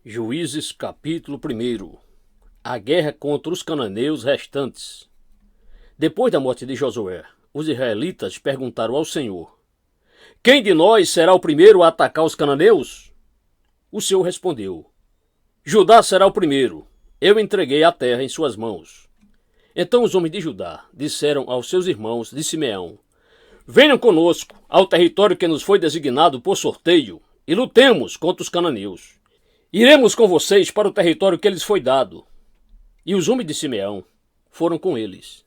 Juízes capítulo 1. A guerra contra os cananeus restantes. Depois da morte de Josué, os israelitas perguntaram ao Senhor: Quem de nós será o primeiro a atacar os cananeus? O Senhor respondeu: Judá será o primeiro. Eu entreguei a terra em suas mãos. Então os homens de Judá disseram aos seus irmãos de Simeão: Venham conosco ao território que nos foi designado por sorteio e lutemos contra os cananeus. Iremos com vocês para o território que lhes foi dado. E os homens de Simeão foram com eles.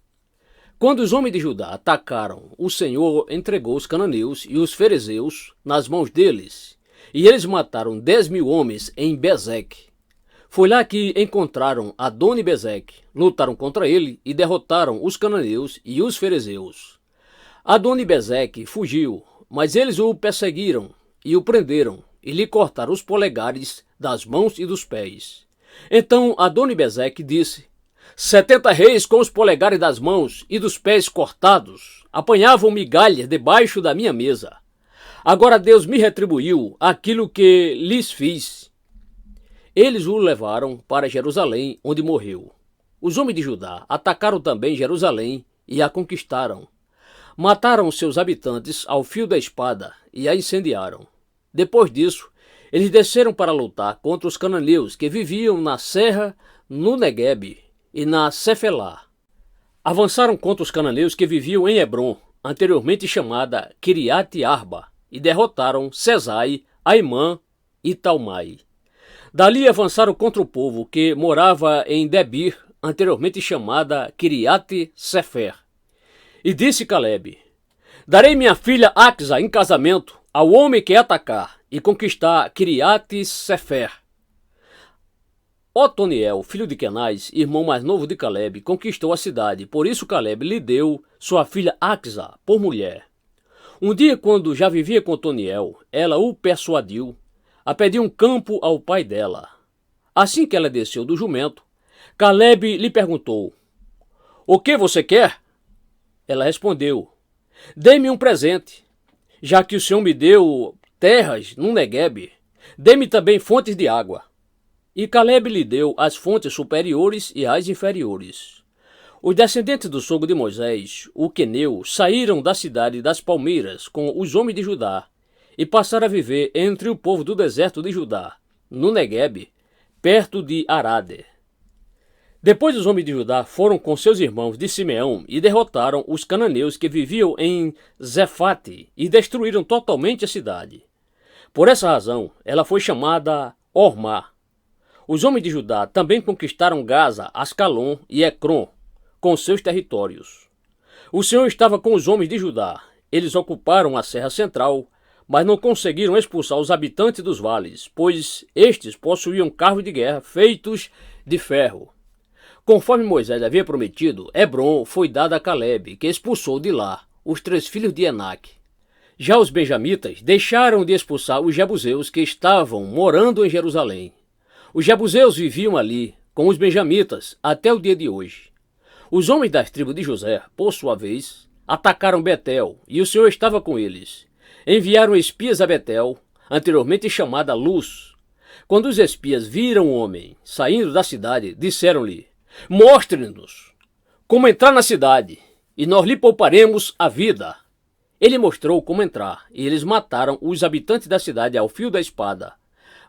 Quando os homens de Judá atacaram, o Senhor entregou os cananeus e os ferezeus nas mãos deles, e eles mataram 10.000 homens em Bezeque. Foi lá que encontraram Adoni-Bezeque, lutaram contra ele e derrotaram os cananeus e os ferezeus. Adoni-Bezeque fugiu, mas eles o perseguiram e o prenderam, e lhe cortaram os polegares das mãos e dos pés. Então Adoni-Bezeque disse: 70 reis com os polegares das mãos e dos pés cortados apanhavam migalhas debaixo da minha mesa. Agora Deus me retribuiu aquilo que lhes fiz. Eles o levaram para Jerusalém, onde morreu. Os homens de Judá atacaram também Jerusalém e a conquistaram. Mataram seus habitantes ao fio da espada e a incendiaram. Depois disso, eles desceram para lutar contra os cananeus que viviam na serra, no Neguebe e na Cefelá. Avançaram contra os cananeus que viviam em Hebrom, anteriormente chamada Quiriate-Arba, e derrotaram Sesai, Aimã e Talmai. Dali avançaram contra o povo que morava em Debir, anteriormente chamada Quiriate-Sefer. E disse Calebe: Darei minha filha Axa em casamento ao homem que atacar e conquistar Quiriate-Sefer. Otoniel, filho de Kenaz, irmão mais novo de Calebe, conquistou a cidade. Por isso Calebe lhe deu sua filha Axa por mulher. Um dia, quando já vivia com Otoniel, ela o persuadiu a pedir um campo ao pai dela. Assim que ela desceu do jumento, Calebe lhe perguntou: O que você quer? Ela respondeu: Dê-me um presente, já que o Senhor me deu terras no Neguebe, dê-me também fontes de água. E Calebe lhe deu as fontes superiores e as inferiores. Os descendentes do sogro de Moisés, o queneu, saíram da cidade das palmeiras com os homens de Judá e passaram a viver entre o povo do deserto de Judá, no Neguebe, perto de Arade. Depois os homens de Judá foram com seus irmãos de Simeão e derrotaram os cananeus que viviam em Zefate e destruíram totalmente a cidade. Por essa razão, ela foi chamada Ormá. Os homens de Judá também conquistaram Gaza, Ascalon e Ecrom, com seus territórios. O Senhor estava com os homens de Judá. Eles ocuparam a Serra Central, mas não conseguiram expulsar os habitantes dos vales, pois estes possuíam carros de guerra feitos de ferro. Conforme Moisés havia prometido, Hebrom foi dada a Calebe, que expulsou de lá os 3 filhos de Enaque. Já os benjamitas deixaram de expulsar os jebuseus que estavam morando em Jerusalém. Os jebuseus viviam ali com os benjamitas até o dia de hoje. Os homens das tribos de José, por sua vez, atacaram Betel, e o Senhor estava com eles. Enviaram espias a Betel, anteriormente chamada Luz. Quando os espias viram o homem saindo da cidade, disseram-lhe: Mostre-nos como entrar na cidade, e nós lhe pouparemos a vida. Ele mostrou como entrar, e eles mataram os habitantes da cidade ao fio da espada,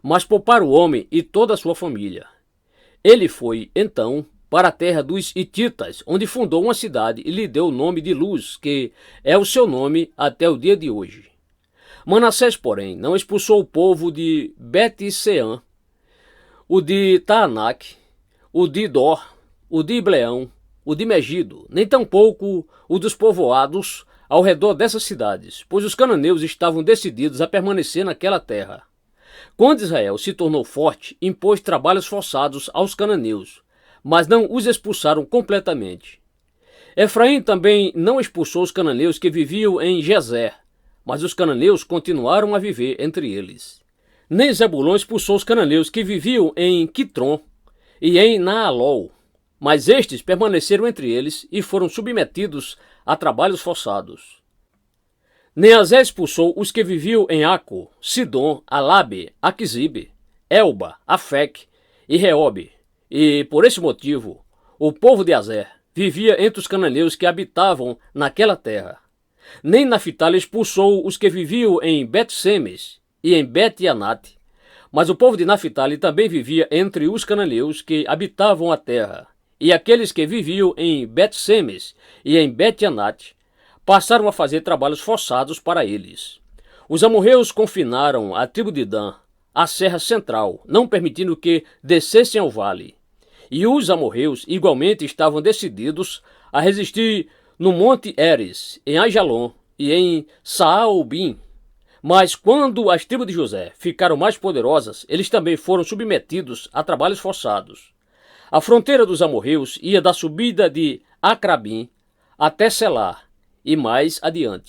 mas pouparam o homem e toda a sua família. Ele foi, então, para a terra dos Hititas, onde fundou uma cidade e lhe deu o nome de Luz, que é o seu nome até o dia de hoje. Manassés, porém, não expulsou o povo de Bet-Sean, o de Taanac, o de Dor, o de Ibleão, o de Megido, nem tampouco o dos povoados ao redor dessas cidades, pois os cananeus estavam decididos a permanecer naquela terra. Quando Israel se tornou forte, impôs trabalhos forçados aos cananeus, mas não os expulsaram completamente. Efraim também não expulsou os cananeus que viviam em Gezer, mas os cananeus continuaram a viver entre eles. Nem Zebulon expulsou os cananeus que viviam em Quitron e em Naalol, mas estes permaneceram entre eles e foram submetidos a trabalhos forçados. Neazé expulsou os que viviam em Aco, Sidom, Alabe, Aquisibe, Elba, Afec e Reobe. E, por esse motivo, o povo de Azer vivia entre os cananeus que habitavam naquela terra. Nem Naphtali expulsou os que viviam em Bet-Semes e em Bet-Anate, mas o povo de Naphtali também vivia entre os cananeus que habitavam a terra. E aqueles que viviam em Bet-Semes e em Bet-Anate passaram a fazer trabalhos forçados para eles. Os amorreus confinaram a tribo de Dan à serra central, não permitindo que descessem ao vale. E os amorreus igualmente estavam decididos a resistir no Monte Heres, em Aijalon e em Saalbim. Mas quando as tribos de José ficaram mais poderosas, eles também foram submetidos a trabalhos forçados. A fronteira dos amorreus ia da subida de Acrabim até Selá e mais adiante.